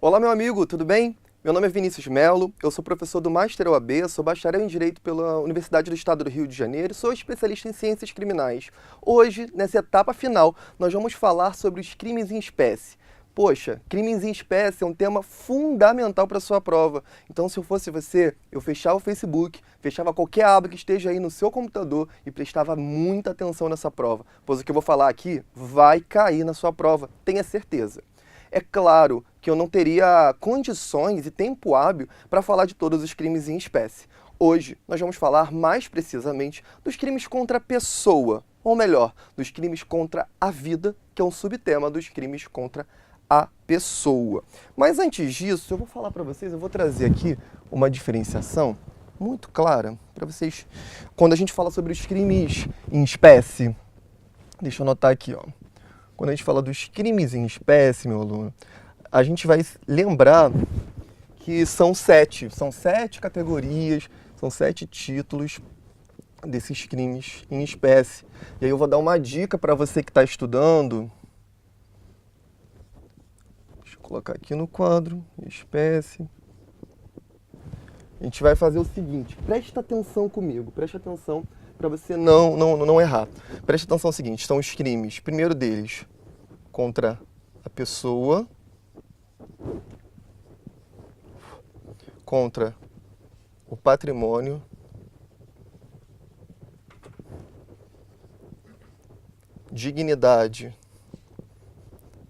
Olá, meu amigo, tudo bem? Meu nome é Vinícius Melo, eu sou professor do Master UAB, sou bacharel em Direito pela Universidade do Estado do Rio de Janeiro e sou especialista em Ciências Criminais. Hoje, nessa etapa final, nós vamos falar sobre os crimes em espécie. Poxa, crimes em espécie é um tema fundamental para a sua prova. Então, se eu fosse você, eu fechava o Facebook, fechava qualquer aba que esteja aí no seu computador e prestava muita atenção nessa prova, pois o que eu vou falar aqui vai cair na sua prova, tenha certeza. É claro que eu não teria condições e tempo hábil para falar de todos os crimes em espécie. Hoje, nós vamos falar mais precisamente dos crimes contra a pessoa, ou melhor, dos crimes contra a vida, que é um subtema dos crimes contra a pessoa. Mas antes disso, eu vou falar para vocês, eu vou trazer aqui uma diferenciação muito clara para vocês. Quando a gente fala sobre os crimes em espécie, deixa eu anotar aqui, ó. Quando a gente fala dos crimes em espécie, meu aluno, a gente vai lembrar que são sete categorias, são 7 títulos desses crimes em espécie. E aí eu vou dar uma dica para você que está estudando. Deixa eu colocar aqui no quadro, espécie. A gente vai fazer o seguinte, presta atenção comigo, presta atenção para você não errar. Presta atenção no seguinte, são os crimes, primeiro deles, contra a pessoa, contra o patrimônio, dignidade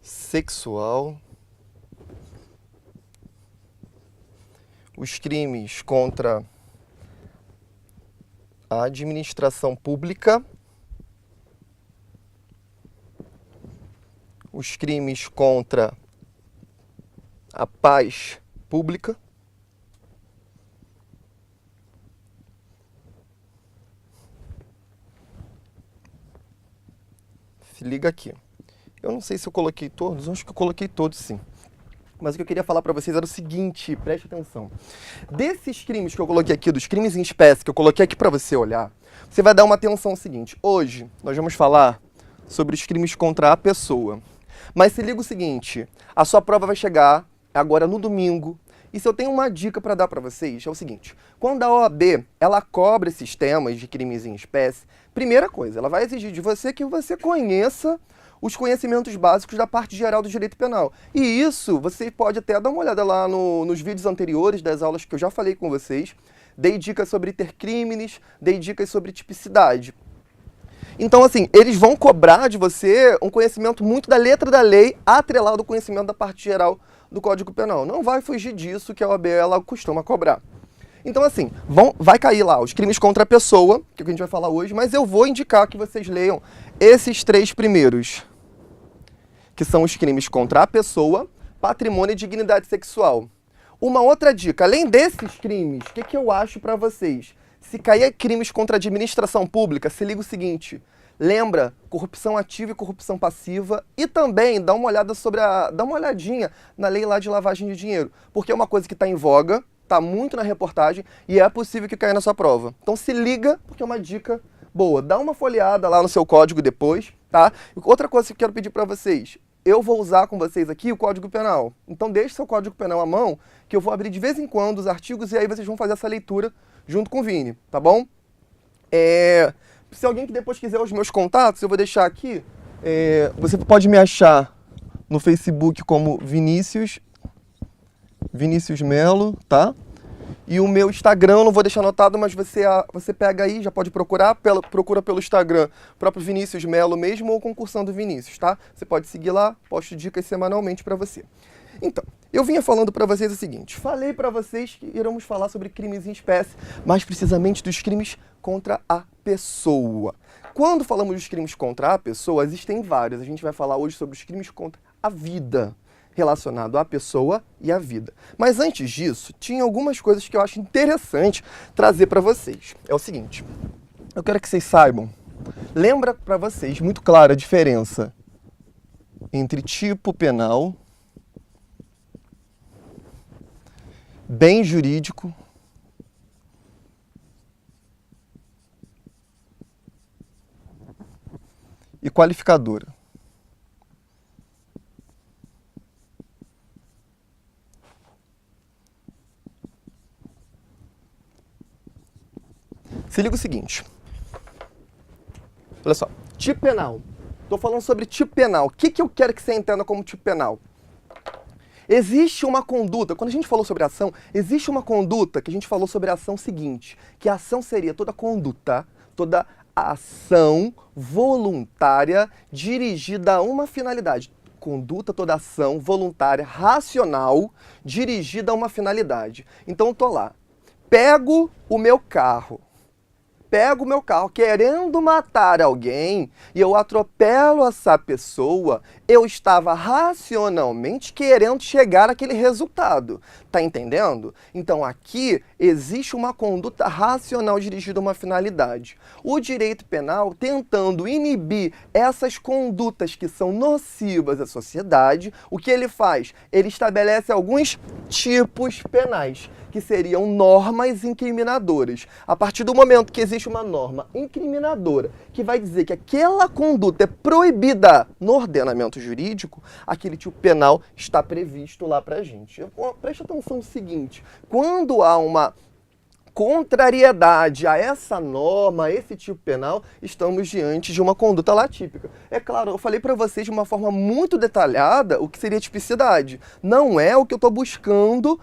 sexual, os crimes contra a administração pública, os crimes contra a paz pública, se liga aqui. Eu não sei se eu coloquei todos, acho que eu coloquei todos sim. Mas o que eu queria falar para vocês era o seguinte, preste atenção. Desses crimes que eu coloquei aqui, dos crimes em espécie que eu coloquei aqui para você olhar, você vai dar uma atenção ao seguinte. Hoje nós vamos falar sobre os crimes contra a pessoa. Mas se liga o seguinte, a sua prova vai chegar agora no domingo. E se eu tenho uma dica para dar para vocês, é o seguinte. Quando a OAB, ela cobra esses temas de crimes em espécie, primeira coisa, ela vai exigir de você que você conheça os conhecimentos básicos da parte geral do direito penal. E isso, você pode até dar uma olhada lá nos vídeos anteriores das aulas que eu já falei com vocês. Dei dicas sobre intercrimes, dei dicas sobre tipicidade. Então, assim, eles vão cobrar de você um conhecimento muito da letra da lei, atrelado ao conhecimento da parte geral do Código Penal. Não vai fugir disso que a OAB ela costuma cobrar. Então, assim, vai cair lá os crimes contra a pessoa, que é o que a gente vai falar hoje, mas eu vou indicar que vocês leiam esses 3 primeiros, que são os crimes contra a pessoa, patrimônio e dignidade sexual. Uma outra dica, além desses crimes, o que eu acho para vocês? Se cair crimes contra a administração pública, se liga o seguinte, lembra corrupção ativa e corrupção passiva e também dá uma olhadinha na lei lá de lavagem de dinheiro, porque é uma coisa que está em voga, está muito na reportagem e é possível que caia na sua prova. Então se liga, porque é uma dica boa. Dá uma folheada lá no seu código depois, tá? Outra coisa que eu quero pedir para vocês, eu vou usar com vocês aqui o Código Penal. Então deixe seu Código Penal à mão, que eu vou abrir de vez em quando os artigos e aí vocês vão fazer essa leitura junto com o Vini, tá bom? Se alguém que depois quiser os meus contatos, eu vou deixar aqui. Você pode me achar no Facebook como Vinícius Melo, tá? E o meu Instagram, eu não vou deixar anotado, mas você pega aí, já pode procurar, procura pelo Instagram, próprio Vinícius Melo mesmo, ou Concursando Vinícius, tá? Você pode seguir lá, posto dicas semanalmente para você. Então, eu vinha falando para vocês o seguinte, falei para vocês que iremos falar sobre crimes em espécie, mais precisamente dos crimes contra a pessoa. Quando falamos dos crimes contra a pessoa, existem vários, a gente vai falar hoje sobre os crimes contra a vida, relacionado à pessoa e à vida. Mas antes disso, tinha algumas coisas que eu acho interessante trazer para vocês. É o seguinte, eu quero que vocês saibam, lembra para vocês muito clara a diferença entre tipo penal, bem jurídico e qualificadora. Se liga o seguinte. Olha só, tipo penal. Estou falando sobre tipo penal. O que eu quero que você entenda como tipo penal? Existe uma conduta, quando a gente falou sobre ação, existe uma conduta que a gente falou sobre a ação seguinte, que a ação seria toda conduta, toda ação voluntária dirigida a uma finalidade. Conduta, toda ação voluntária, racional, dirigida a uma finalidade. Então eu tô lá, pego o meu carro querendo matar alguém e eu atropelo essa pessoa, eu estava racionalmente querendo chegar àquele resultado. Tá entendendo? Então aqui existe uma conduta racional dirigida a uma finalidade. O direito penal, tentando inibir essas condutas que são nocivas à sociedade, o que ele faz? Ele estabelece alguns tipos penais, que seriam normas incriminadoras. A partir do momento que existe uma norma incriminadora que vai dizer que aquela conduta é proibida no ordenamento jurídico, aquele tipo penal está previsto lá pra gente. Preste atenção no seguinte, quando há uma contrariedade a essa norma, a esse tipo penal, estamos diante de uma conduta lá típica. É claro, eu falei para vocês de uma forma muito detalhada o que seria tipicidade. Não é o que eu estou buscando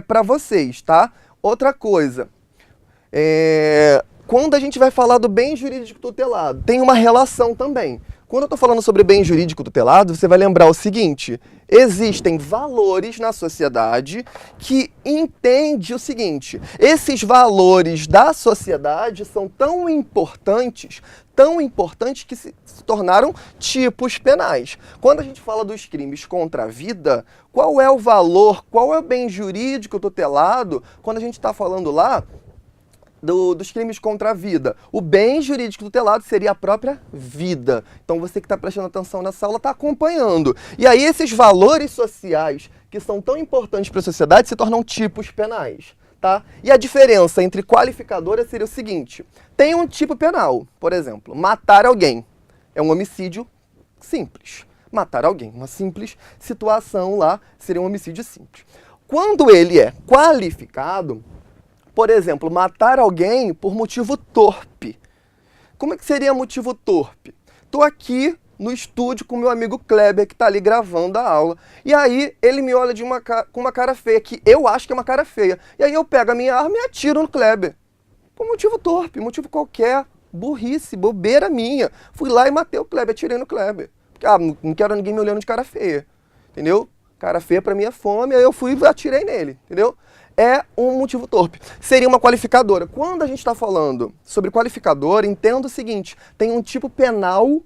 para vocês, tá? Outra coisa, quando a gente vai falar do bem jurídico tutelado, tem uma relação também. Quando eu estou falando sobre bem jurídico tutelado, você vai lembrar o seguinte, existem valores na sociedade que entendem o seguinte, esses valores da sociedade são tão importantes que se tornaram tipos penais. Quando a gente fala dos crimes contra a vida, qual é o valor, qual é o bem jurídico tutelado, quando a gente está falando lá dos crimes contra a vida? O bem jurídico tutelado seria a própria vida. Então você que está prestando atenção nessa aula está acompanhando. E aí esses valores sociais que são tão importantes para a sociedade se tornam tipos penais. Tá? E a diferença entre qualificadora seria o seguinte, tem um tipo penal, por exemplo, matar alguém. É um homicídio simples. Matar alguém, uma simples situação lá seria um homicídio simples. Quando ele é qualificado, por exemplo, matar alguém por motivo torpe. Como é que seria motivo torpe? Estou aqui no estúdio com meu amigo Kleber, que está ali gravando a aula. E aí ele me olha com uma cara feia, que eu acho que é uma cara feia. E aí eu pego a minha arma e atiro no Kleber. Por motivo torpe, motivo qualquer, burrice, bobeira minha. Fui lá e matei o Kleber, atirei no Kleber. Não quero ninguém me olhando de cara feia. Entendeu? Cara feia pra mim é fome, aí eu fui e atirei nele. Entendeu? É um motivo torpe. Seria uma qualificadora. Quando a gente está falando sobre qualificadora, entenda o seguinte, tem um tipo penal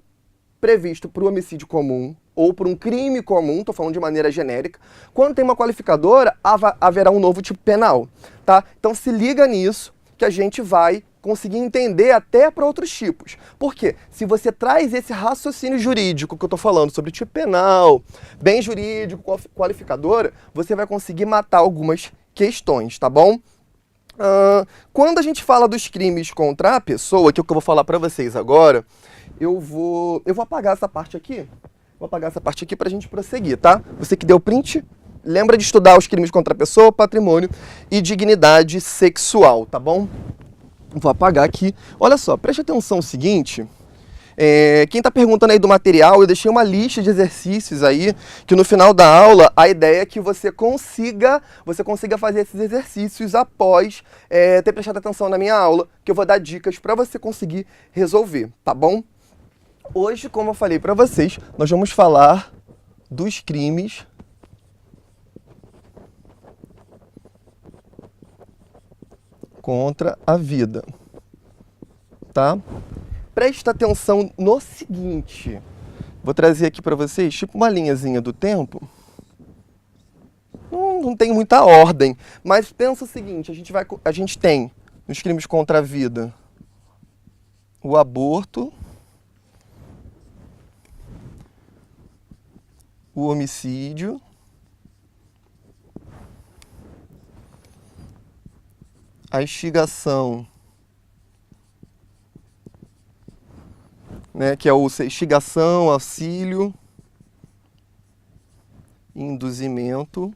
previsto para o homicídio comum ou por um crime comum, estou falando de maneira genérica. Quando tem uma qualificadora, haverá um novo tipo penal. Tá? Então se liga nisso que a gente vai conseguir entender até para outros tipos. Por quê? Se você traz esse raciocínio jurídico que eu estou falando sobre tipo penal, bem jurídico, qualificadora, você vai conseguir matar algumas questões, tá bom? Quando a gente fala dos crimes contra a pessoa, que é o que eu vou falar para vocês agora, eu vou apagar essa parte aqui. Vou apagar essa parte aqui para a gente prosseguir, tá? Você que deu print, lembra de estudar os crimes contra a pessoa, patrimônio e dignidade sexual, tá bom? Vou apagar aqui. Olha só, preste atenção no seguinte. Quem está perguntando aí do material, eu deixei uma lista de exercícios aí, que no final da aula, a ideia é que você consiga fazer esses exercícios após ter prestado atenção na minha aula, que eu vou dar dicas para você conseguir resolver, tá bom? Hoje, como eu falei para vocês, nós vamos falar dos crimes contra a vida, tá? Presta atenção no seguinte, vou trazer aqui para vocês tipo uma linhazinha do tempo, não tem muita ordem, mas pensa o seguinte, a gente tem nos crimes contra a vida o aborto, o homicídio, a instigação, né, que é o instigação, auxílio, induzimento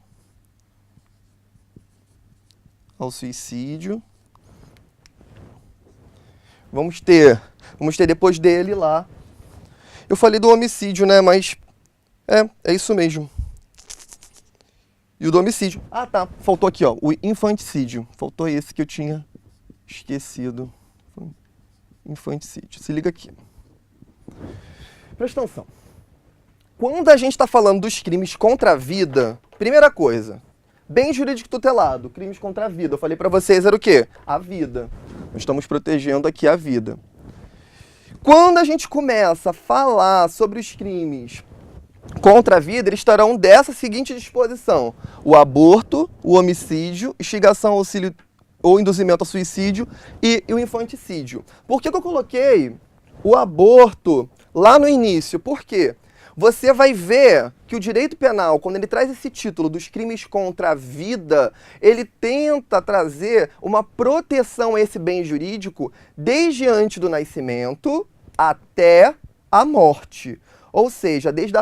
ao suicídio Vamos ter depois dele lá. Eu falei do homicídio, né? Mas é isso mesmo. E o do homicídio. Ah, tá. Faltou aqui, ó. O infanticídio. Faltou esse que eu tinha esquecido. Infanticídio. Se liga aqui. Presta atenção. Quando a gente está falando dos crimes contra a vida, primeira coisa, bem jurídico tutelado, crimes contra a vida. Eu falei para vocês, era o quê? A vida. Nós estamos protegendo aqui a vida. Quando a gente começa a falar sobre os crimes contra a vida, eles estarão dessa seguinte disposição: o aborto, o homicídio, instigação, auxílio ou induzimento a suicídio e o infanticídio. Por que eu coloquei o aborto lá no início? Por quê? Você vai ver que o direito penal, quando ele traz esse título dos crimes contra a vida, ele tenta trazer uma proteção a esse bem jurídico desde antes do nascimento até a morte. Ou seja, desde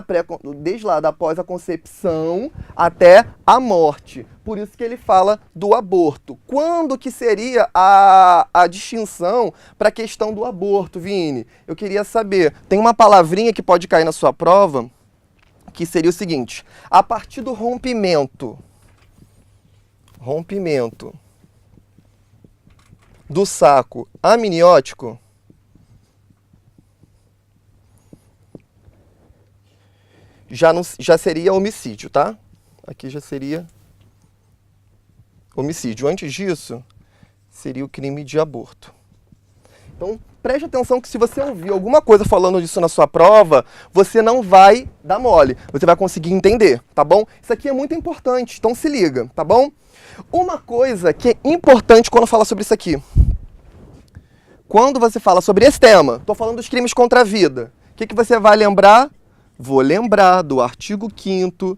lá após a concepção até a morte. Por isso que ele fala do aborto. Quando que seria a distinção para a questão do aborto, Vini? Eu queria saber. Tem uma palavrinha que pode cair na sua prova, que seria o seguinte: a partir do rompimento do saco amniótico, já seria homicídio, tá? Aqui já seria homicídio. Antes disso, seria o crime de aborto. Então, preste atenção que se você ouvir alguma coisa falando disso na sua prova, você não vai dar mole. Você vai conseguir entender, tá bom? Isso aqui é muito importante, então se liga, tá bom? Uma coisa que é importante quando fala sobre isso aqui. Quando você fala sobre esse tema, tô falando dos crimes contra a vida, o que você vai lembrar? Vou lembrar do artigo 5º,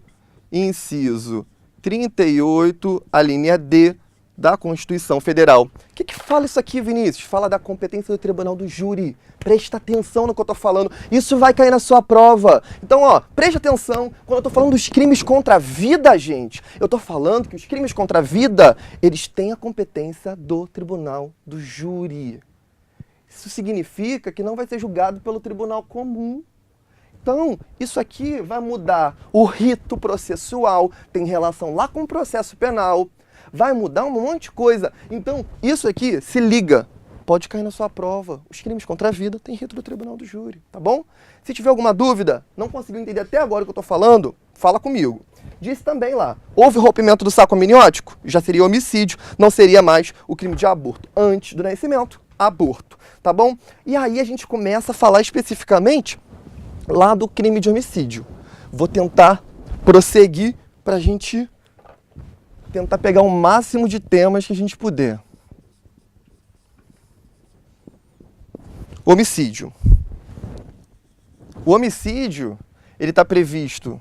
inciso 38, a linha D da Constituição Federal. O que fala isso aqui, Vinícius? Fala da competência do Tribunal do Júri. Presta atenção no que eu estou falando. Isso vai cair na sua prova. Então, ó, preste atenção. Quando eu estou falando dos crimes contra a vida, gente, eu estou falando que os crimes contra a vida, eles têm a competência do Tribunal do Júri. Isso significa que não vai ser julgado pelo Tribunal Comum. Então, isso aqui vai mudar o rito processual, tem relação lá com o processo penal, vai mudar um monte de coisa. Então, isso aqui, se liga, pode cair na sua prova. Os crimes contra a vida tem rito do Tribunal do Júri, tá bom? Se tiver alguma dúvida, não conseguiu entender até agora o que eu estou falando, fala comigo. Disse também lá, houve rompimento do saco amniótico? Já seria homicídio, não seria mais o crime de aborto. Antes do nascimento, aborto, tá bom? E aí a gente começa a falar especificamente lá do crime de homicídio. Vou tentar prosseguir para a gente tentar pegar o máximo de temas que a gente puder. Homicídio. O homicídio, ele está previsto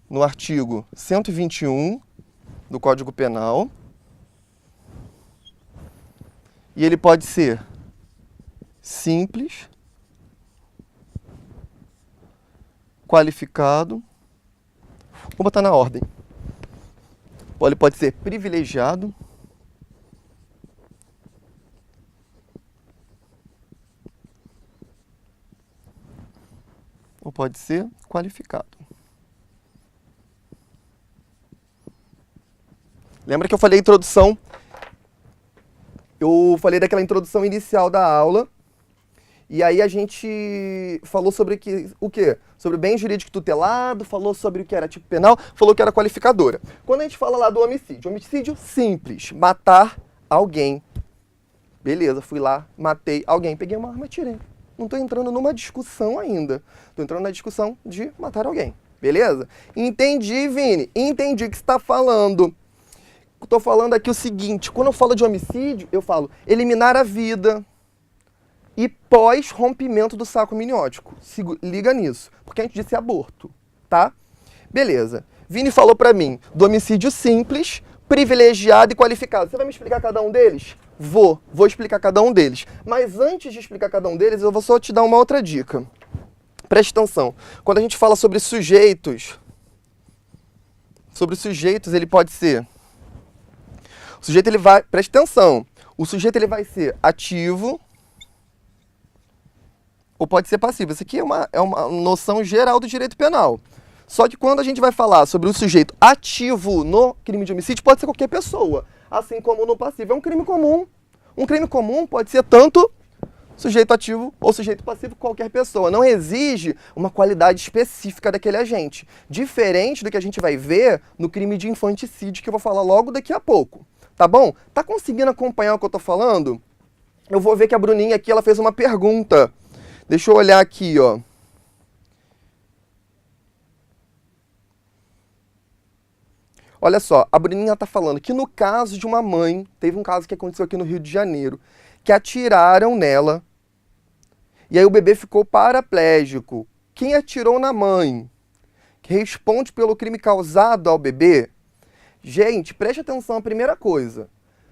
no artigo 121 do Código Penal. E ele pode ser simples, qualificado, vou botar na ordem. Ele pode ser privilegiado, ou pode ser qualificado. Lembra que eu falei introdução? Eu falei daquela introdução inicial da aula. E aí a gente falou sobre o quê? Sobre bem jurídico tutelado, falou sobre o que era tipo penal, falou que era qualificadora. Quando a gente fala lá do homicídio simples, matar alguém. Beleza, fui lá, matei alguém, peguei uma arma e atirei. Não estou entrando numa discussão ainda. Estou entrando na discussão de matar alguém. Beleza? Entendi, Vini. Entendi o que você está falando. Estou falando aqui o seguinte, quando eu falo de homicídio, eu falo eliminar a vida e pós-rompimento do saco amniótico. Liga nisso, porque a gente disse aborto, tá? Beleza. Vini falou pra mim do homicídio simples, privilegiado e qualificado. Você vai me explicar cada um deles? Vou explicar cada um deles. Mas antes de explicar cada um deles, eu vou só te dar uma outra dica. Preste atenção. Quando a gente fala sobre sujeitos, ele pode ser... O sujeito, ele vai... Preste atenção. O sujeito, ele vai ser ativo, ou pode ser passivo. Isso aqui é uma noção geral do direito penal. Só que quando a gente vai falar sobre o sujeito ativo no crime de homicídio, pode ser qualquer pessoa. Assim como no passivo é um crime comum. Um crime comum pode ser tanto sujeito ativo ou sujeito passivo, qualquer pessoa. Não exige uma qualidade específica daquele agente. Diferente do que a gente vai ver no crime de infanticídio, que eu vou falar logo daqui a pouco. Tá bom? Tá conseguindo acompanhar o que eu tô falando? Eu vou ver que a Bruninha aqui, ela fez uma pergunta. Deixa eu olhar aqui, ó. Olha só, a Bruninha está falando que no caso de uma mãe, teve um caso que aconteceu aqui no Rio de Janeiro, que atiraram nela, e aí o bebê ficou paraplégico. Quem atirou na mãe? Responde pelo crime causado ao bebê? Gente, preste atenção à primeira coisa.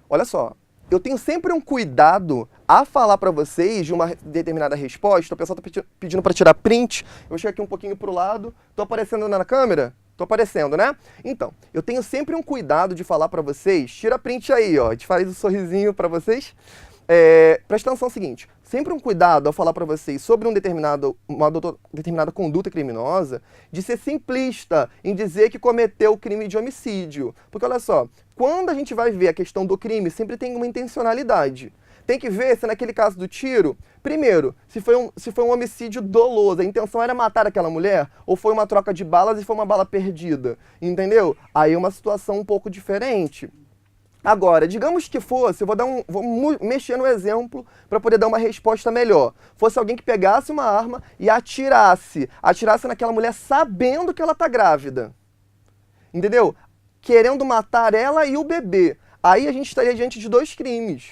Olha só, eu tenho sempre um cuidado a falar para vocês de uma determinada resposta. O pessoal está pedindo para tirar print. Eu vou chegar aqui um pouquinho para o lado. Estou aparecendo na câmera? Tô aparecendo, né? Então, eu tenho sempre um cuidado de falar para vocês, tira print aí, ó, a gente faz um sorrisinho para vocês. Presta atenção no seguinte, sempre um cuidado ao falar para vocês sobre uma determinada conduta criminosa, de ser simplista em dizer que cometeu crime de homicídio. Porque olha só, quando a gente vai ver a questão do crime, sempre tem uma intencionalidade. Tem que ver se naquele caso do tiro, primeiro, se foi um homicídio doloso, a intenção era matar aquela mulher, ou foi uma troca de balas e foi uma bala perdida, entendeu? Aí é uma situação um pouco diferente. Agora, digamos que fosse, vou mexer no exemplo para poder dar uma resposta melhor. Fosse alguém que pegasse uma arma e atirasse naquela mulher sabendo que ela está grávida, entendeu? Querendo matar ela e o bebê. Aí a gente estaria diante de dois crimes.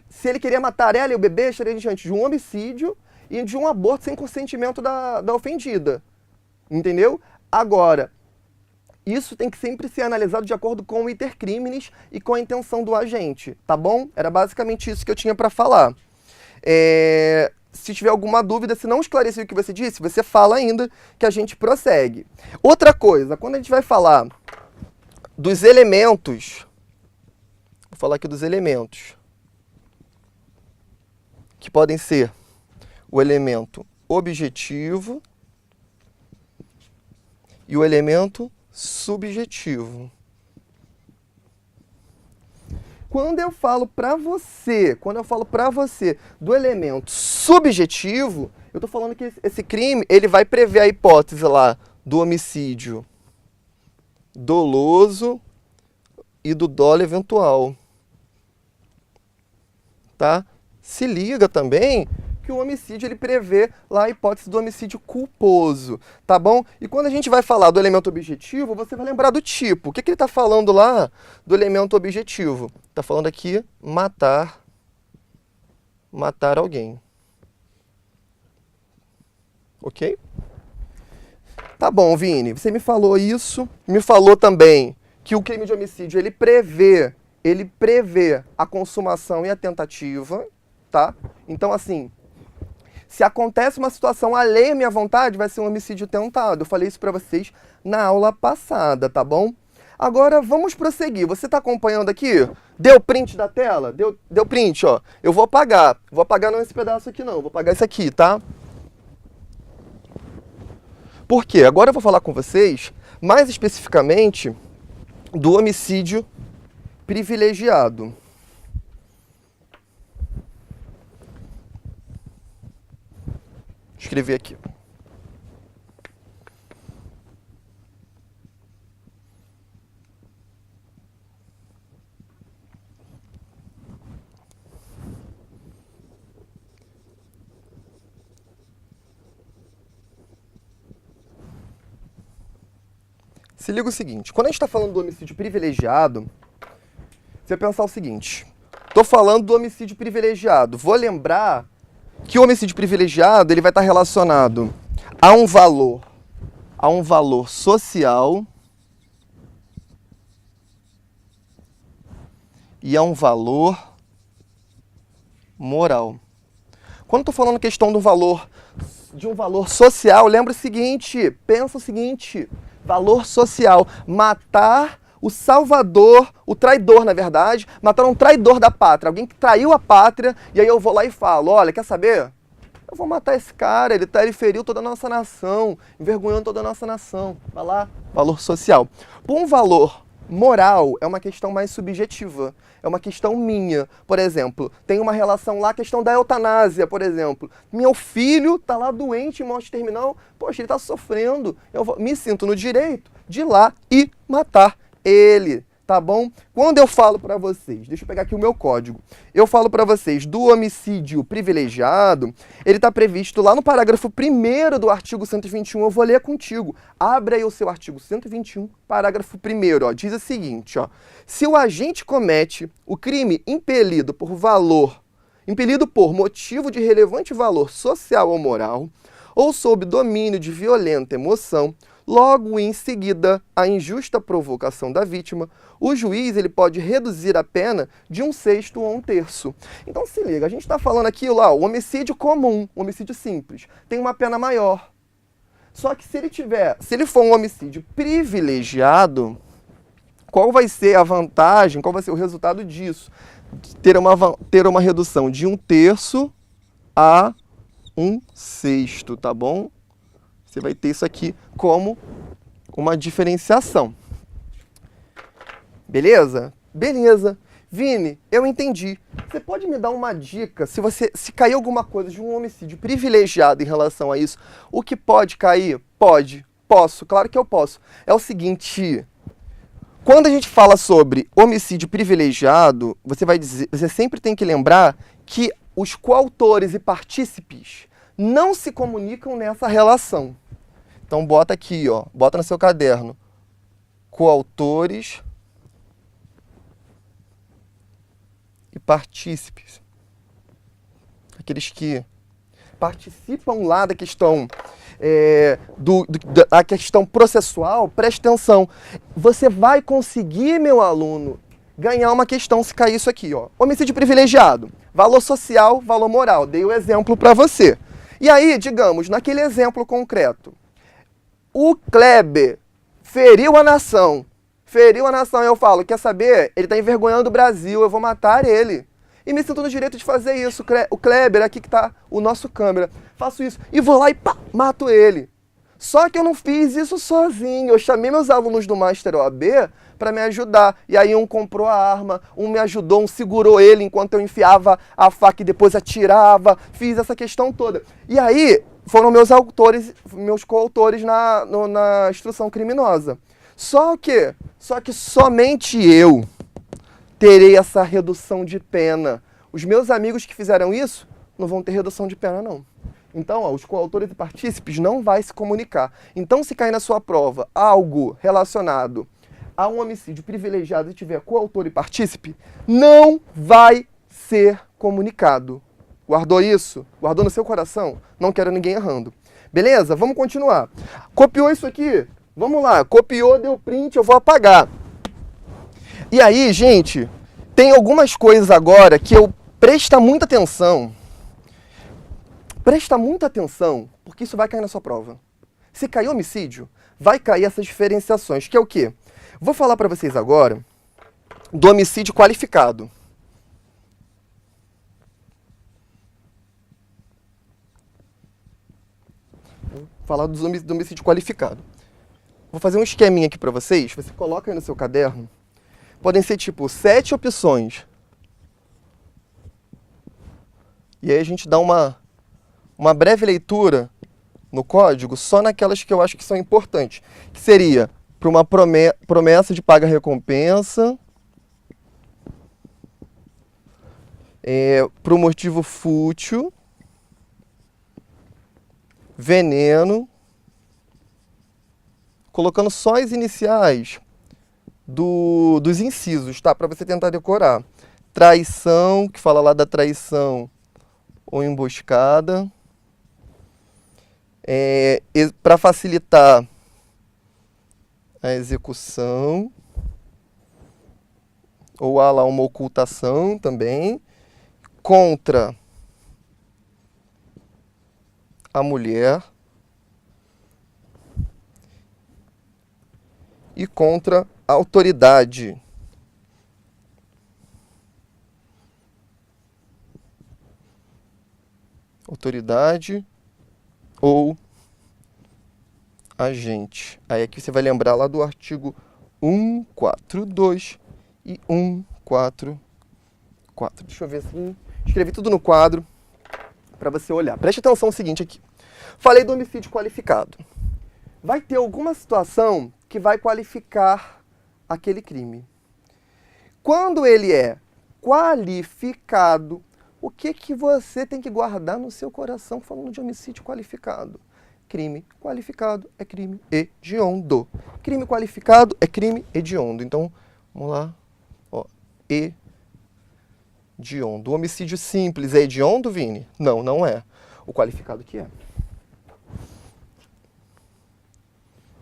Se ele queria matar ela e o bebê, estaria diante de um homicídio e de um aborto sem consentimento da ofendida. Entendeu? Agora, isso tem que sempre ser analisado de acordo com o iter criminis e com a intenção do agente, tá bom? Era basicamente isso que eu tinha para falar. Se tiver alguma dúvida, se não esclarecer o que você disse, você fala ainda que a gente prossegue. Outra coisa, quando a gente vai falar dos elementos, vou falar aqui dos elementos, que podem ser o elemento objetivo e o elemento subjetivo. Quando eu falo para você do elemento subjetivo, eu estou falando que esse crime ele vai prever a hipótese lá do homicídio doloso e do dolo eventual, tá? Se liga também que o homicídio ele prevê lá a hipótese do homicídio culposo, tá bom? E quando a gente vai falar do elemento objetivo, você vai lembrar do tipo. O que ele está falando lá do elemento objetivo? Está falando aqui matar alguém. Ok? Tá bom, Vini, você me falou isso, me falou também que o crime de homicídio ele prevê a consumação e a tentativa, tá? Então, assim, se acontece uma situação alheia à minha vontade, vai ser um homicídio tentado. Eu falei isso pra vocês na aula passada, tá bom? Agora, vamos prosseguir. Você tá acompanhando aqui? Deu print da tela? Deu print, ó. Eu vou apagar. Vou apagar não esse pedaço aqui, não. Vou apagar esse aqui, tá? Por quê? Agora eu vou falar com vocês, mais especificamente, do homicídio privilegiado. Escrever aqui. Se liga o seguinte, quando a gente está falando do homicídio privilegiado, você vai pensar o seguinte, estou falando do homicídio privilegiado, vou lembrar que o homicídio privilegiado ele vai estar relacionado a um valor social e a um valor moral. Quando estou falando questão de um valor social, lembra o seguinte, pensa o seguinte, valor social, matar o salvador, o traidor, na verdade, matar um traidor da pátria, alguém que traiu a pátria, e aí eu vou lá e falo, olha, quer saber? Eu vou matar esse cara, ele feriu toda a nossa nação, envergonhando toda a nossa nação. Vai lá, valor social. Por um valor moral, é uma questão mais subjetiva, é uma questão minha. Por exemplo, tem uma relação lá, a questão da eutanásia, por exemplo. Meu filho tá lá doente em morte terminal, poxa, ele tá sofrendo, me sinto no direito de ir lá e matar ele. Tá bom? Quando eu falo para vocês, deixa eu pegar aqui o meu código, eu falo para vocês do homicídio privilegiado, ele está previsto lá no parágrafo 1º do artigo 121, eu vou ler contigo. Abre aí o seu artigo 121, parágrafo 1º, ó, diz o seguinte, ó, se o agente comete o crime impelido por motivo de relevante valor social ou moral, ou sob domínio de violenta emoção, logo em seguida à injusta provocação da vítima, o juiz ele pode reduzir a pena de 1/6 ou 1/3. Então se liga, a gente está falando aqui lá, o homicídio comum, o homicídio simples, tem uma pena maior. Só que se ele for um homicídio privilegiado, qual vai ser a vantagem, qual vai ser o resultado disso? Ter uma redução de 1/3 a 1/6, tá bom? Você vai ter isso aqui como uma diferenciação. Beleza? Beleza. Vini, eu entendi. Você pode me dar uma dica, se cair alguma coisa de um homicídio privilegiado em relação a isso, o que pode cair? Pode. Posso, claro que eu posso. É o seguinte, quando a gente fala sobre homicídio privilegiado, você sempre tem que lembrar que os coautores e partícipes não se comunicam nessa relação. Então bota aqui, ó, bota no seu caderno, coautores e partícipes. Aqueles que participam lá da questão, da questão processual, preste atenção. Você vai conseguir, meu aluno, ganhar uma questão se cair isso aqui, ó. Homicídio privilegiado, valor social, valor moral. Dei o exemplo para você. E aí, digamos, naquele exemplo concreto, o Kleber feriu a nação. Feriu a nação, eu falo, quer saber? Ele está envergonhando o Brasil, eu vou matar ele. E me sinto no direito de fazer isso. O Kleber, aqui que está o nosso câmera. Faço isso e vou lá e pá, mato ele. Só que eu não fiz isso sozinho. Eu chamei meus alunos do Master OAB para me ajudar. E aí um comprou a arma, um me ajudou, um segurou ele enquanto eu enfiava a faca e depois atirava. Fiz essa questão toda. E aí foram meus coautores na instrução criminosa. Só que somente eu terei essa redução de pena. Os meus amigos que fizeram isso não vão ter redução de pena, não. Então, ó, os coautores e partícipes não vai se comunicar. Então, se cair na sua prova algo relacionado a um homicídio privilegiado e tiver coautor e partícipe, não vai ser comunicado. Guardou isso? Guardou no seu coração? Não quero ninguém errando. Beleza? Vamos continuar. Copiou isso aqui? Vamos lá. Copiou, deu print, eu vou apagar. E aí, gente, tem algumas coisas agora que presta muita atenção. Presta muita atenção, porque isso vai cair na sua prova. Se cair homicídio, vai cair essas diferenciações, que é o quê? Vou falar para vocês agora do homicídio qualificado. Vou falar do homicídio qualificado. Vou fazer um esqueminha aqui para vocês, você coloca aí no seu caderno. Podem ser tipo 7 opções. E aí a gente dá uma breve leitura no código só naquelas que eu acho que são importantes. Que seria para uma promessa de paga-recompensa, para o motivo fútil, veneno, colocando só as iniciais dos incisos, tá? Para você tentar decorar. Traição, que fala lá da traição ou emboscada. Para facilitar a execução. Ou há lá uma ocultação também. Contra a mulher. E contra a autoridade. autoridade ou agente. Aí aqui você vai lembrar lá do artigo 142 e 144. Deixa eu ver assim. Escrevi tudo no quadro para você olhar. Preste atenção no seguinte aqui. Falei do homicídio qualificado. Vai ter alguma situação que vai qualificar aquele crime. Quando ele é qualificado, o que você tem que guardar no seu coração falando de homicídio qualificado? Crime qualificado é crime hediondo. Crime qualificado é crime hediondo. Então, vamos lá. Ó, hediondo. O homicídio simples é hediondo, Vini? Não, não é. O qualificado que é.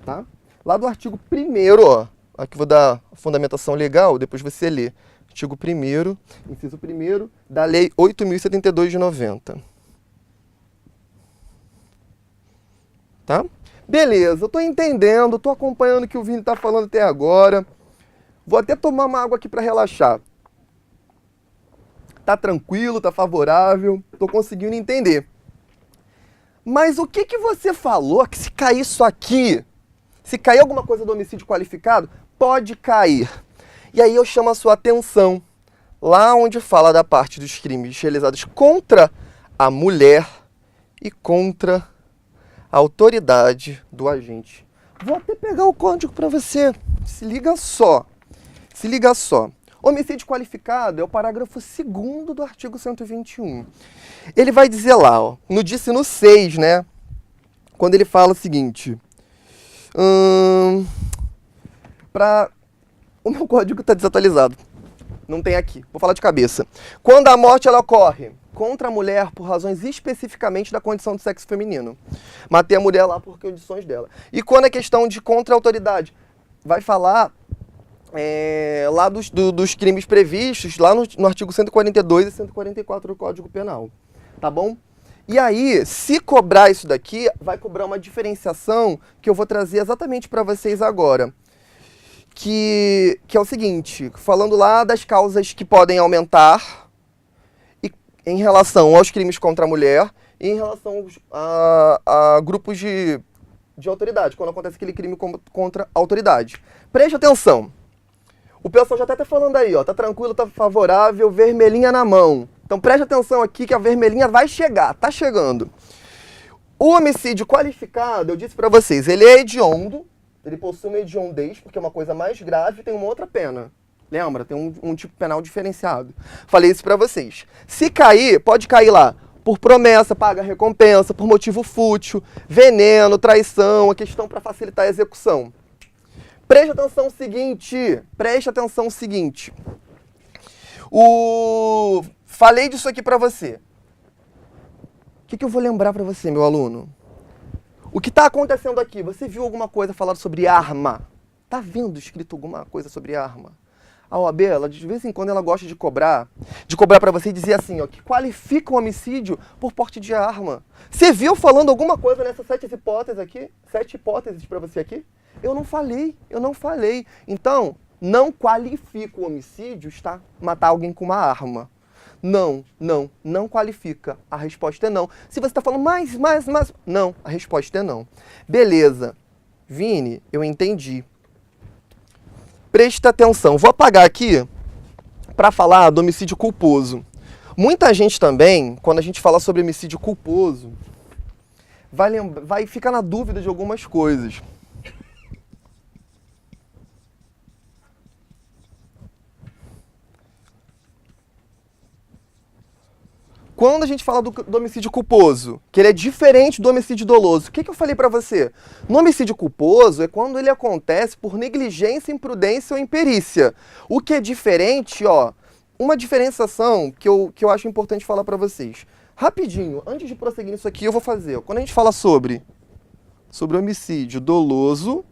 Tá? Lá do artigo 1º, ó. Aqui vou dar a fundamentação legal, depois você lê. Artigo 1º, inciso 1º, da Lei 8.072 de 90. Tá? Beleza, eu tô entendendo, tô acompanhando o que o Vini tá falando até agora. Vou até tomar uma água aqui para relaxar. Tá tranquilo, tá favorável, tô conseguindo entender. Mas o que você falou que se cair isso aqui, se cair alguma coisa do homicídio qualificado, pode cair. E aí eu chamo a sua atenção, lá onde fala da parte dos crimes realizados contra a mulher e contra a autoridade do agente. Vou até pegar o código para você. Se liga só. Se liga só. Homicídio qualificado é o parágrafo 2º do artigo 121. Ele vai dizer lá, ó, no dícino 6, né? Quando ele fala o seguinte... O meu código está desatualizado. Não tem aqui. Vou falar de cabeça. Quando a morte ela ocorre contra a mulher por razões especificamente da condição do sexo feminino. Matei a mulher lá por condições dela. E quando é questão de contra a autoridade, vai falar lá dos crimes previstos lá no artigo 142 e 144 do Código Penal. Tá bom? E aí, se cobrar isso daqui, vai cobrar uma diferenciação que eu vou trazer exatamente para vocês agora. Que é o seguinte, falando lá das causas que podem aumentar em relação aos crimes contra a mulher e em relação a grupos de autoridade, quando acontece aquele crime contra a autoridade. Preste atenção. O pessoal já tá falando aí, ó, tá tranquilo, tá favorável, vermelhinha na mão. Então preste atenção aqui que a vermelhinha vai chegar, tá chegando. O homicídio qualificado, eu disse para vocês, ele é hediondo, ele possui uma hediondez, porque é uma coisa mais grave e tem uma outra pena. Lembra? Tem um tipo penal diferenciado. Falei isso para vocês. Se cair, pode cair lá por promessa, paga recompensa, por motivo fútil, veneno, traição, a questão para facilitar a execução. Preste atenção o seguinte. Falei disso aqui para você. O que eu vou lembrar para você, meu aluno? O que está acontecendo aqui? Você viu alguma coisa falando sobre arma? Tá vendo escrito alguma coisa sobre arma? A OAB, ela, de vez em quando, ela gosta de cobrar para você e dizer assim, ó, que qualifica um homicídio por porte de arma. Você viu falando alguma coisa nessas 7 hipóteses aqui? 7 hipóteses para você aqui? Eu não falei. Então, não qualifica o homicídio matar alguém com uma arma. Não qualifica. A resposta é não. Se você está falando mas, não, a resposta é não. Beleza. Vini, eu entendi. Presta atenção. Vou apagar aqui para falar do homicídio culposo. Muita gente também, quando a gente fala sobre homicídio culposo, vai ficar na dúvida de algumas coisas. Quando a gente fala do homicídio culposo, que ele é diferente do homicídio doloso, o que eu falei para você? No homicídio culposo é quando ele acontece por negligência, imprudência ou imperícia. O que é diferente, ó, uma diferenciação que eu acho importante falar para vocês. Rapidinho, antes de prosseguir nisso aqui, eu vou fazer. Quando a gente fala sobre homicídio doloso,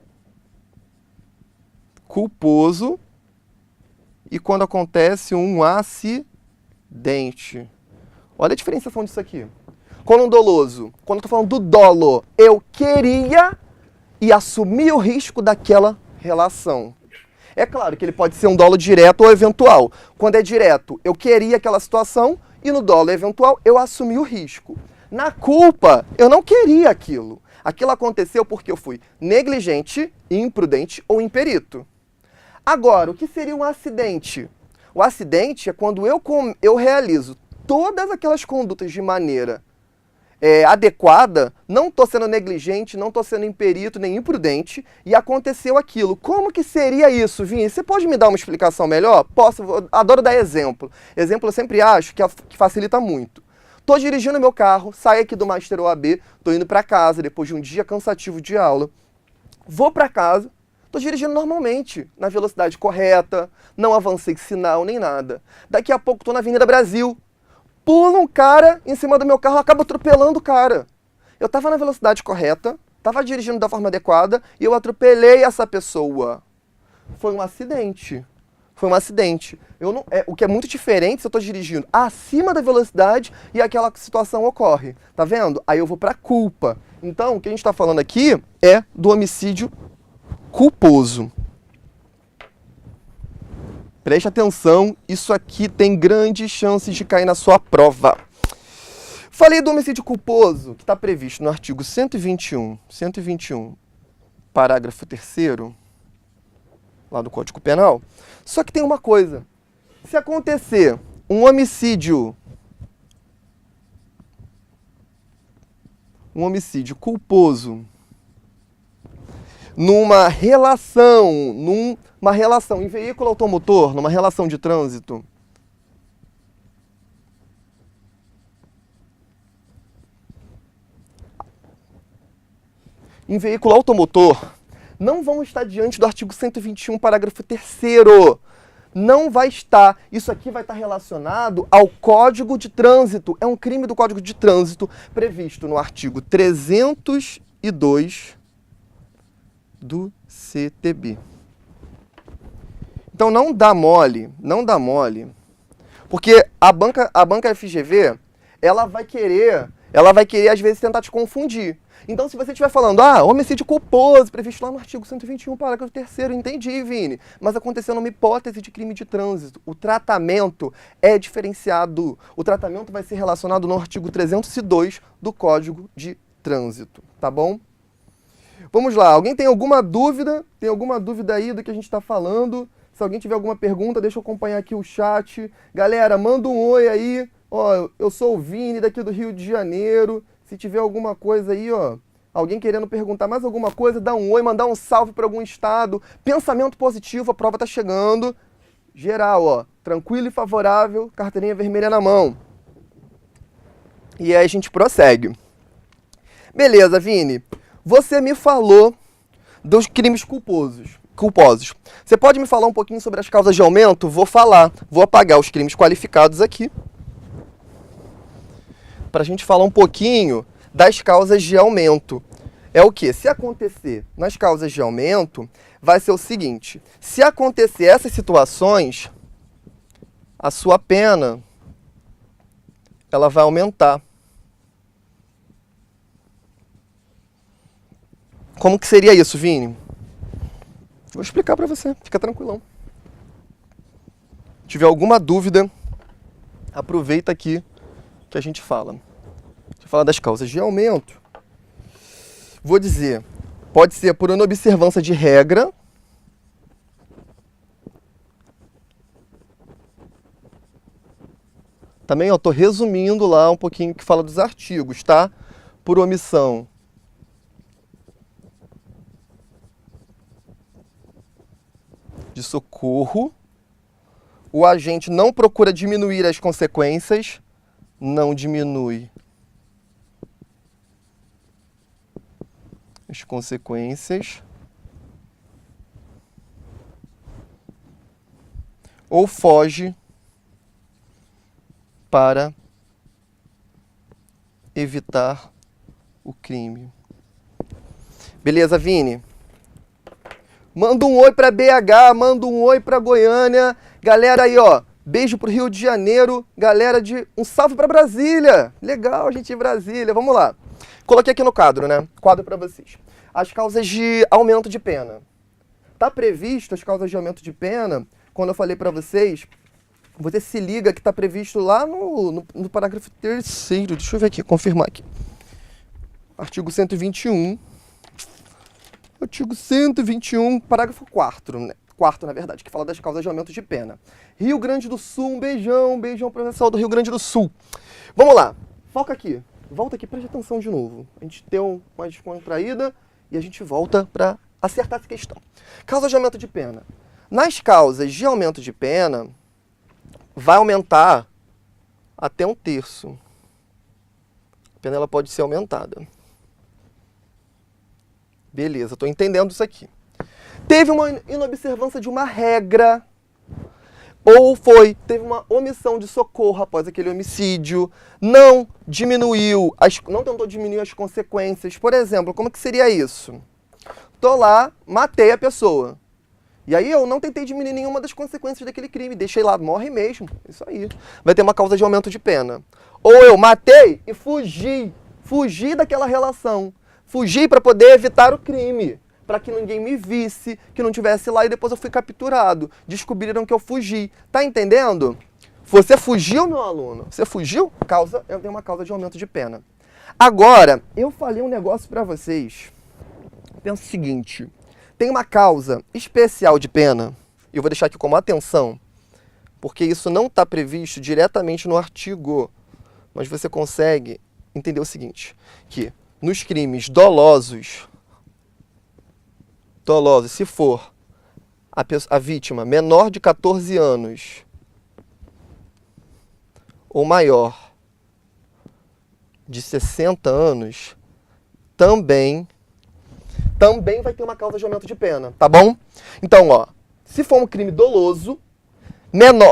culposo e quando acontece um acidente. Olha a diferenciação disso aqui. Quando um doloso, quando eu tô falando do dolo, eu queria e assumi o risco daquela relação. É claro que ele pode ser um dolo direto ou eventual. Quando é direto, eu queria aquela situação e no dolo eventual, eu assumi o risco. Na culpa, eu não queria aquilo. Aquilo aconteceu porque eu fui negligente, imprudente ou imperito. Agora, o que seria um acidente? O acidente é quando eu realizo todas aquelas condutas de maneira adequada, não estou sendo negligente, não estou sendo imperito nem imprudente, e aconteceu aquilo. Como que seria isso, Vini? Você pode me dar uma explicação melhor? Posso, adoro dar exemplo. Exemplo eu sempre acho que facilita muito. Estou dirigindo meu carro, saio aqui do Master OAB, estou indo para casa depois de um dia cansativo de aula, vou para casa, estou dirigindo normalmente, na velocidade correta, não avancei sinal nem nada. Daqui a pouco estou na Avenida Brasil, pula um cara em cima do meu carro, acaba atropelando o cara. Eu estava na velocidade correta, estava dirigindo da forma adequada e eu atropelei essa pessoa. Foi um acidente. Foi um acidente. O que é muito diferente se eu estou dirigindo acima da velocidade e aquela situação ocorre. Tá vendo? Aí eu vou para culpa. Então, o que a gente está falando aqui é do homicídio culposo. Preste atenção, isso aqui tem grandes chances de cair na sua prova. Falei do homicídio culposo, que está previsto no artigo 121, parágrafo 3º, lá do Código Penal. Só que tem uma coisa, se acontecer um homicídio culposo numa relação em veículo automotor, numa relação de trânsito, não vão estar diante do artigo 121, parágrafo 3º. Não vai estar. Isso aqui vai estar relacionado ao Código de Trânsito. É um crime do Código de Trânsito previsto no artigo 302 do CTB. Então não dá mole, porque a banca FGV, ela vai querer às vezes tentar te confundir. Então se você estiver falando, homicídio culposo, previsto lá no artigo 121, parágrafo 3º, entendi, Vini, mas aconteceu numa hipótese de crime de trânsito. O tratamento é diferenciado, o tratamento vai ser relacionado no artigo 302 do Código de Trânsito, tá bom? Vamos lá, alguém tem alguma dúvida? Tem alguma dúvida aí do que a gente está falando? Se alguém tiver alguma pergunta, deixa eu acompanhar aqui o chat. Galera, manda um oi aí. Ó, eu sou o Vini, daqui do Rio de Janeiro. Se tiver alguma coisa aí, ó, alguém querendo perguntar mais alguma coisa, dá um oi, mandar um salve para algum estado. Pensamento positivo, a prova tá chegando. Geral, ó, tranquilo e favorável, carteirinha vermelha na mão. E aí a gente prossegue. Beleza, Vini. Você me falou dos crimes culposos. Você pode me falar um pouquinho sobre as causas de aumento? Vou falar. Vou apagar os crimes qualificados aqui, para a gente falar um pouquinho das causas de aumento. É o que? Se acontecer nas causas de aumento, vai ser o seguinte. Se acontecer essas situações, a sua pena, ela vai aumentar. Como que seria isso, Vini? Vou explicar para você, fica tranquilão. Se tiver alguma dúvida, aproveita aqui que a gente fala. Deixa eu falar das causas de aumento. Vou dizer, pode ser por inobservância de regra, também eu estou resumindo lá um pouquinho que fala dos artigos, tá? Por omissão de socorro, o agente não procura diminuir as consequências, não diminui as consequências, ou foge para evitar o crime. Beleza, Vini? Manda um oi para BH, manda um oi para Goiânia. Galera aí, ó, beijo pro Rio de Janeiro. Galera um salve para Brasília. Legal, gente de Brasília. Vamos lá. Coloquei aqui no quadro, né? Quadro para vocês. As causas de aumento de pena. Tá previsto as causas de aumento de pena, quando eu falei para vocês você se liga que está previsto lá no parágrafo 3º. Deixa eu ver aqui, confirmar aqui. Artigo 121. Artigo 121, parágrafo 4º, né? 4º, na verdade, que fala das causas de aumento de pena. Rio Grande do Sul, um beijão para o pessoal do Rio Grande do Sul. Vamos lá, foca aqui. Volta aqui, preste atenção de novo. A gente deu uma descontraída e a gente volta para acertar essa questão. Causa de aumento de pena. Nas causas de aumento de pena, vai aumentar até 1/3. A pena ela pode ser aumentada. Beleza, estou entendendo isso aqui. Teve uma inobservância de uma regra, ou teve uma omissão de socorro após aquele homicídio, não tentou diminuir as consequências. Por exemplo, como que seria isso? Tô lá, matei a pessoa. E aí eu não tentei diminuir nenhuma das consequências daquele crime, deixei lá, morre mesmo. Isso aí. Vai ter uma causa de aumento de pena. Ou eu matei e fugi daquela relação. Fugi para poder evitar o crime, para que ninguém me visse, que não tivesse lá e depois eu fui capturado. Descobriram que eu fugi. Tá entendendo? Você fugiu, meu aluno? Você fugiu? Eu tenho uma causa de aumento de pena. Agora, eu falei um negócio para vocês. Pensa o seguinte, tem uma causa especial de pena, e eu vou deixar aqui como atenção, porque isso não está previsto diretamente no artigo, mas você consegue entender o seguinte, que nos crimes dolosos, se for a vítima menor de 14 anos ou maior de 60 anos, também vai ter uma causa de aumento de pena, tá bom? Então, ó, se for um crime doloso,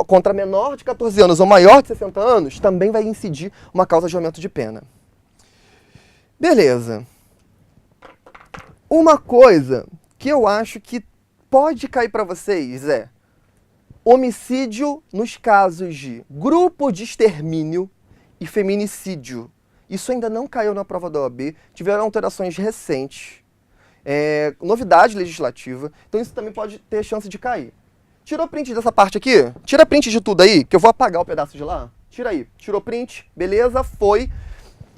contra menor de 14 anos ou maior de 60 anos, também vai incidir uma causa de aumento de pena. Beleza. Uma coisa que eu acho que pode cair para vocês é homicídio nos casos de grupo de extermínio e feminicídio. Isso ainda não caiu na prova da OAB, tiveram alterações recentes. Novidade legislativa, então isso também pode ter chance de cair. Tirou print dessa parte aqui? Tira print de tudo aí, que eu vou apagar o pedaço de lá. Tira aí. Tirou print, beleza, foi.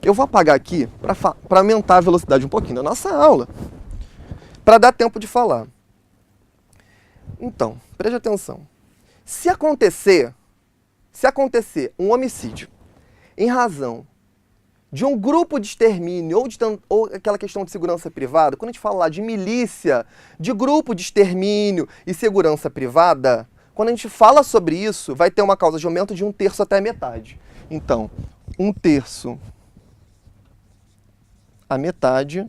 Eu vou apagar aqui para aumentar a velocidade um pouquinho da nossa aula, para dar tempo de falar. Então, preste atenção. Se acontecer um homicídio em razão de um grupo de extermínio ou aquela questão de segurança privada, quando a gente fala lá de milícia, de grupo de extermínio e segurança privada, quando a gente fala sobre isso, vai ter uma causa de aumento de 1/3 até metade. Então, 1/3 a metade,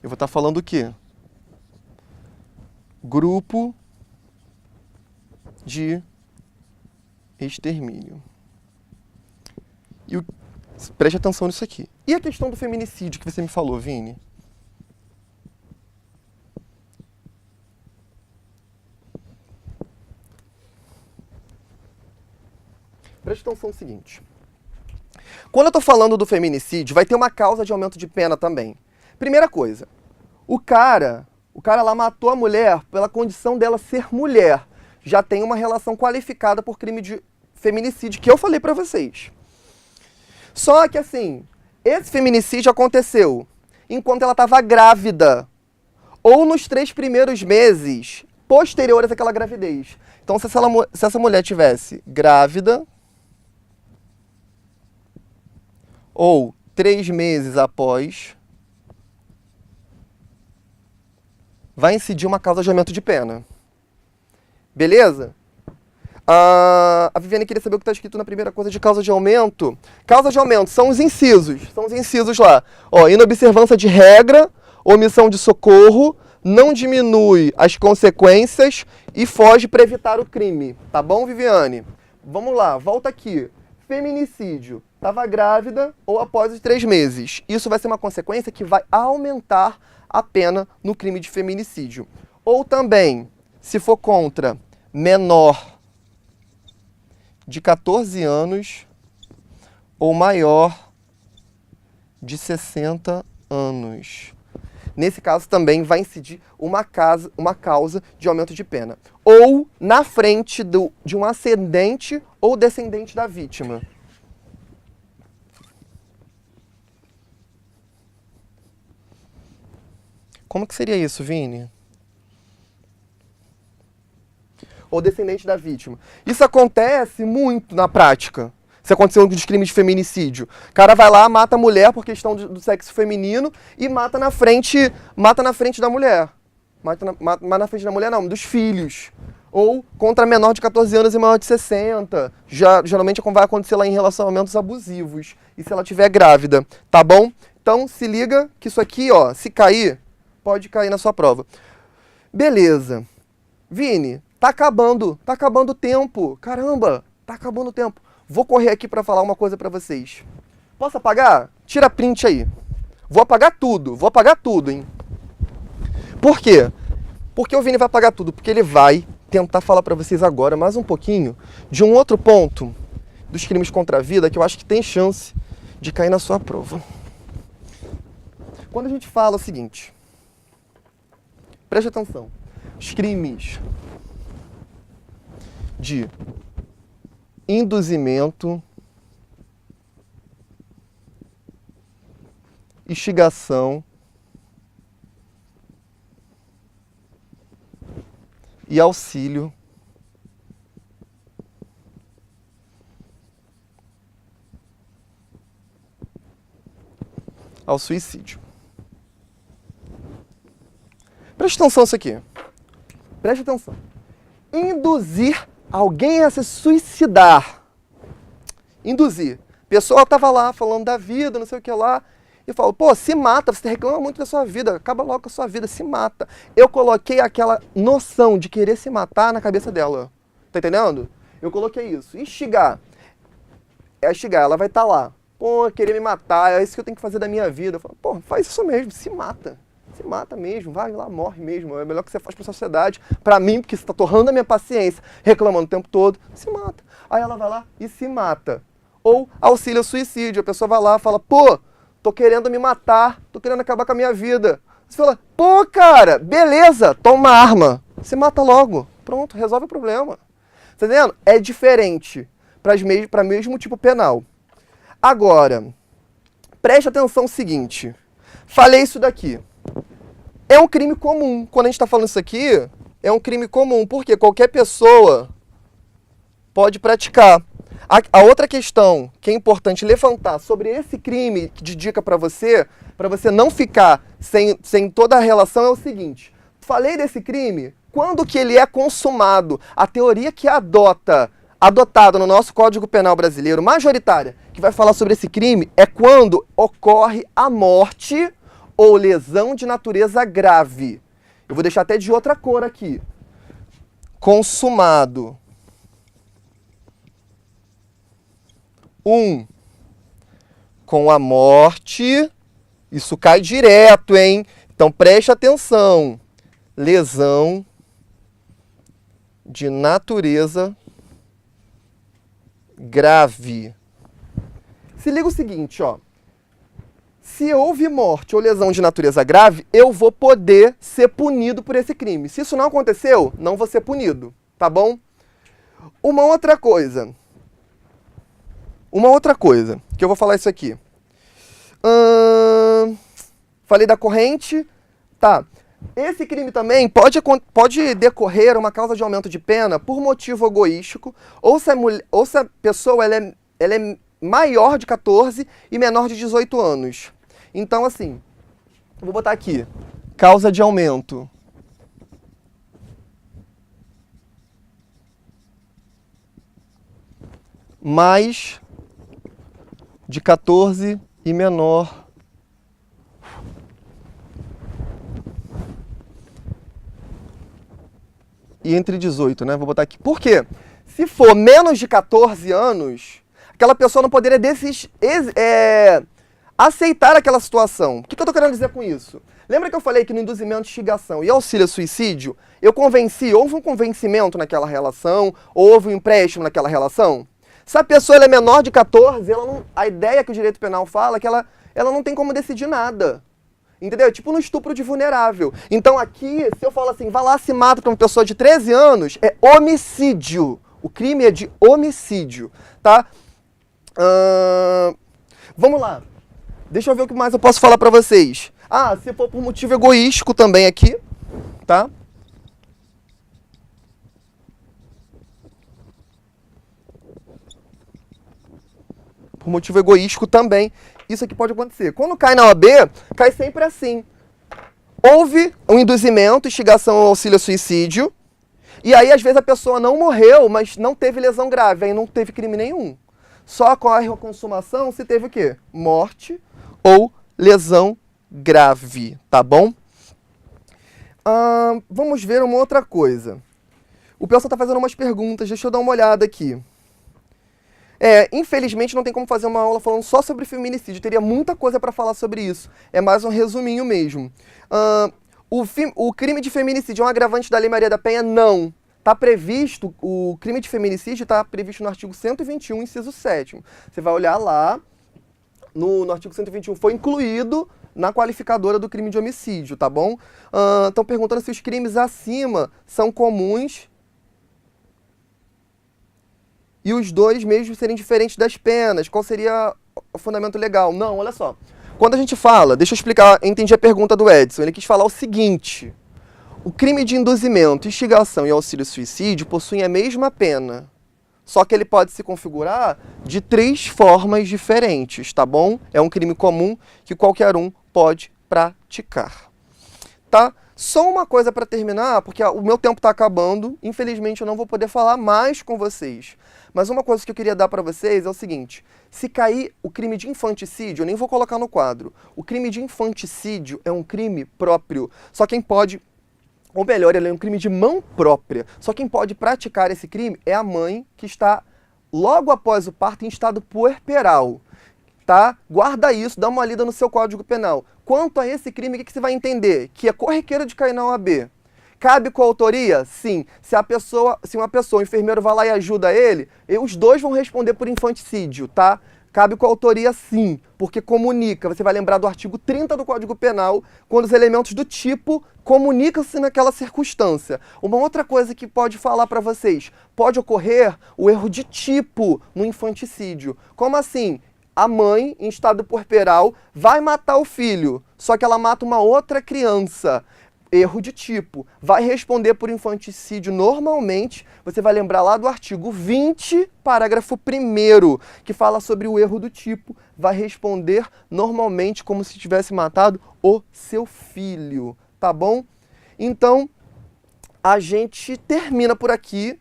eu vou estar falando o quê? Grupo de extermínio. Preste atenção nisso aqui. E a questão do feminicídio que você me falou, Vini? Preste atenção no seguinte. Quando eu estou falando do feminicídio, vai ter uma causa de aumento de pena também. Primeira coisa, o cara lá matou a mulher pela condição dela ser mulher. Já tem uma relação qualificada por crime de feminicídio, que eu falei para vocês. Só que assim, esse feminicídio aconteceu enquanto ela estava grávida, ou nos 3 primeiros meses posteriores àquela gravidez. Então, se essa mulher tivesse grávida, ou 3 meses após, vai incidir uma causa de aumento de pena. Beleza? A Viviane queria saber o que está escrito na primeira coisa de causa de aumento. Causa de aumento são os incisos. São os incisos lá. Ó, inobservância de regra, omissão de socorro, não diminui as consequências e foge para evitar o crime. Tá bom, Viviane? Vamos lá, volta aqui. Feminicídio. Estava grávida ou após os 3 meses. Isso vai ser uma consequência que vai aumentar a pena no crime de feminicídio. Ou também, se for contra menor de 14 anos ou maior de 60 anos. nesse caso também vai incidir uma causa de aumento de pena. Ou na frente de um ascendente ou descendente da vítima. Como que seria isso, Vini? Ou descendente da vítima. Isso acontece muito na prática. Isso aconteceu dos crimes de feminicídio. O cara vai lá, mata a mulher por questão do sexo feminino e mata na frente da mulher. Mata na frente da mulher não, dos filhos. Ou contra menor de 14 anos e maior de 60. Geralmente vai acontecer lá em relacionamentos abusivos. E se ela estiver grávida, tá bom? Então se liga que isso aqui, ó, se cair, pode cair na sua prova. Beleza. Vini, tá acabando o tempo. Caramba, tá acabando o tempo. Vou correr aqui para falar uma coisa para vocês. Posso apagar? Tira print aí. Vou apagar tudo, hein? Por quê? Porque o Vini vai apagar tudo? Porque ele vai tentar falar para vocês agora, mais um pouquinho, de um outro ponto dos crimes contra a vida que eu acho que tem chance de cair na sua prova. Quando a gente fala o seguinte, preste atenção, os crimes de induzimento, instigação e auxílio ao suicídio. Preste atenção nisso aqui. Preste atenção. Induzir alguém a se suicidar. Induzir. A pessoa estava lá falando da vida, não sei o que lá, e falou, pô, se mata, você reclama muito da sua vida, acaba logo com a sua vida, se mata. Eu coloquei aquela noção de querer se matar na cabeça dela. Tá entendendo? Eu coloquei isso. Instigar. É instigar, ela vai estar lá. Pô, querer me matar, é isso que eu tenho que fazer da minha vida. Eu falo, pô, faz isso mesmo, se mata. Se mata mesmo, vai lá, morre mesmo. É melhor que você faz pra sociedade. Pra mim, porque você tá torrando a minha paciência, reclamando o tempo todo, se mata. Aí ela vai lá e se mata. Ou auxílio ao suicídio. A pessoa vai lá e fala, pô, tô querendo me matar, tô querendo acabar com a minha vida. Você fala, pô, cara, beleza, toma uma arma. Se mata logo. Pronto, resolve o problema. Tá entendendo? É diferente para mesmo tipo penal. Agora, preste atenção no seguinte. Falei isso daqui. É um crime comum. Quando a gente está falando isso aqui, é um crime comum, porque qualquer pessoa pode praticar. A outra questão que é importante levantar sobre esse crime, de dica para você não ficar sem toda a relação, é o seguinte. Falei desse crime, quando que ele é consumado? A teoria que adotada no nosso Código Penal brasileiro, majoritária, que vai falar sobre esse crime, é quando ocorre a morte ou lesão de natureza grave. Eu vou deixar até de outra cor aqui. Consumado. 1. Com a morte. Isso cai direto, hein? Então preste atenção. Lesão de natureza grave. Se liga o seguinte, ó. Se houve morte ou lesão de natureza grave, eu vou poder ser punido por esse crime. Se isso não aconteceu, não vou ser punido, tá bom? Uma outra coisa, que eu vou falar isso aqui. Falei da corrente, tá. Esse crime também pode decorrer uma causa de aumento de pena por motivo egoístico, ou se a pessoa ela é maior de 14 e menor de 18 anos. Então, assim, vou botar aqui, causa de aumento. Mais de 14 e menor e entre 18, né? Vou botar aqui. Por quê? Se for menos de 14 anos, aquela pessoa não poderia aceitar aquela situação. O que eu tô querendo dizer com isso? Lembra que eu falei que no induzimento, instigação e auxílio ao suicídio, houve um convencimento naquela relação, houve um empréstimo naquela relação? Se a pessoa é menor de 14, a ideia que o direito penal fala é que ela não tem como decidir nada. Entendeu? Tipo no estupro de vulnerável. Então aqui, se eu falo assim, vá lá se mata pra uma pessoa de 13 anos, é homicídio. O crime é de homicídio, tá? Vamos lá. Deixa eu ver o que mais eu posso falar pra vocês. Ah, se for por motivo egoístico também aqui, tá? Por motivo egoístico também, isso aqui pode acontecer. Quando cai na OAB, cai sempre assim. Houve um induzimento, instigação ao auxílio ao suicídio, e aí às vezes a pessoa não morreu, mas não teve lesão grave, aí não teve crime nenhum. Só ocorre a consumação se teve o quê? Morte ou lesão grave, tá bom? Vamos ver uma outra coisa. O pessoal está fazendo umas perguntas, deixa eu dar uma olhada aqui. Infelizmente não tem como fazer uma aula falando só sobre feminicídio, teria muita coisa para falar sobre isso. É mais um resuminho mesmo. O crime de feminicídio é um agravante da Lei Maria da Penha? Não. Está previsto, o crime de feminicídio está previsto no artigo 121, inciso 7º. Você vai olhar lá, no artigo 121 foi incluído na qualificadora do crime de homicídio, tá bom? Estão perguntando se os crimes acima são comuns e os dois mesmo serem diferentes das penas. Qual seria o fundamento legal? Não, olha só. Quando a gente fala, deixa eu explicar, eu entendi a pergunta do Edson. Ele quis falar o seguinte: o crime de induzimento, instigação e auxílio suicídio possuem a mesma pena. Só que ele pode se configurar de 3 formas diferentes, tá bom? É um crime comum que qualquer um pode praticar. Tá? Só uma coisa para terminar, porque o meu tempo está acabando, infelizmente eu não vou poder falar mais com vocês. Mas uma coisa que eu queria dar para vocês é o seguinte: se cair o crime de infanticídio, eu nem vou colocar no quadro, o crime de infanticídio é um crime próprio, só quem pode, ou melhor, ele é um crime de mão própria, só quem pode praticar esse crime é a mãe que está logo após o parto em estado puerperal. Tá? Guarda isso, dá uma lida no seu Código Penal. Quanto a esse crime, o que você vai entender? Que é corriqueiro de cair na OAB. Cabe coautoria? Sim. Se uma pessoa, o enfermeiro vai lá e ajuda ele, os dois vão responder por infanticídio, tá? Cabe coautoria sim, porque comunica. Você vai lembrar do artigo 30 do Código Penal, quando os elementos do tipo comunicam-se naquela circunstância. Uma outra coisa que pode falar para vocês, pode ocorrer o erro de tipo no infanticídio. Como assim? A mãe, em estado puerperal, vai matar o filho, só que ela mata uma outra criança. Erro de tipo. Vai responder por infanticídio normalmente, você vai lembrar lá do artigo 20, parágrafo 1º, que fala sobre o erro do tipo. Vai responder normalmente como se tivesse matado o seu filho, tá bom? Então, a gente termina por aqui.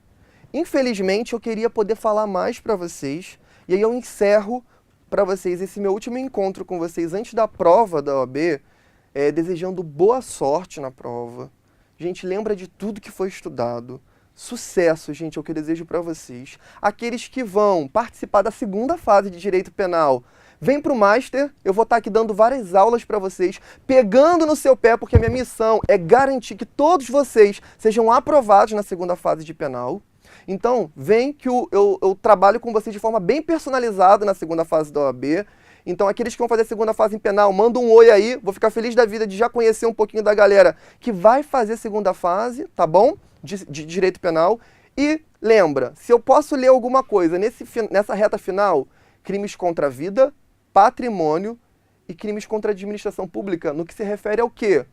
Infelizmente, eu queria poder falar mais para vocês, e aí eu encerro para vocês esse meu último encontro com vocês antes da prova da OAB, desejando boa sorte na prova. Gente, lembra de tudo que foi estudado. Sucesso, gente, é o que eu desejo para vocês. Aqueles que vão participar da segunda fase de Direito Penal, vem para o Master, eu vou estar aqui dando várias aulas para vocês, pegando no seu pé, porque a minha missão é garantir que todos vocês sejam aprovados na segunda fase de penal. Então, vem que eu trabalho com vocês de forma bem personalizada na segunda fase da OAB. Então, aqueles que vão fazer a segunda fase em penal, manda um oi aí. Vou ficar feliz da vida de já conhecer um pouquinho da galera que vai fazer a segunda fase, tá bom? De direito penal. E lembra, se eu posso ler alguma coisa nessa reta final, crimes contra a vida, patrimônio e crimes contra a administração pública, no que se refere ao quê?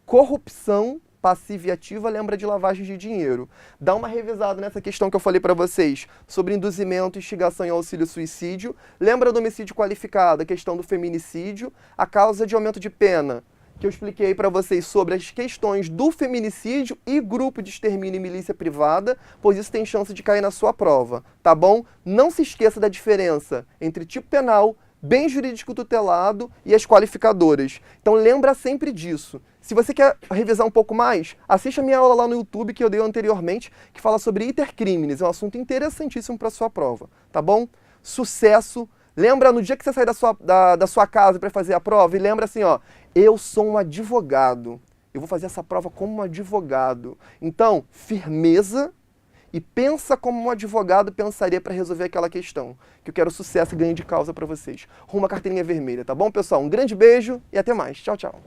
Corrupção passiva e ativa, lembra de lavagem de dinheiro. Dá uma revisada nessa questão que eu falei para vocês sobre induzimento, instigação e auxílio suicídio. Lembra do homicídio qualificado, a questão do feminicídio, a causa de aumento de pena, que eu expliquei para vocês sobre as questões do feminicídio e grupo de extermínio e milícia privada, pois isso tem chance de cair na sua prova, tá bom? Não se esqueça da diferença entre tipo penal, bem jurídico tutelado e as qualificadoras. Então lembra sempre disso. Se você quer revisar um pouco mais, assista a minha aula lá no YouTube que eu dei anteriormente, que fala sobre iter criminis. É um assunto interessantíssimo para a sua prova, tá bom? Sucesso! Lembra no dia que você sair da sua casa para fazer a prova, e lembra assim, ó, eu sou um advogado. Eu vou fazer essa prova como um advogado. Então, firmeza e pensa como um advogado pensaria para resolver aquela questão. Que eu quero sucesso e ganho de causa para vocês. Rumo à carteirinha vermelha, tá bom, pessoal? Um grande beijo e até mais. Tchau, tchau.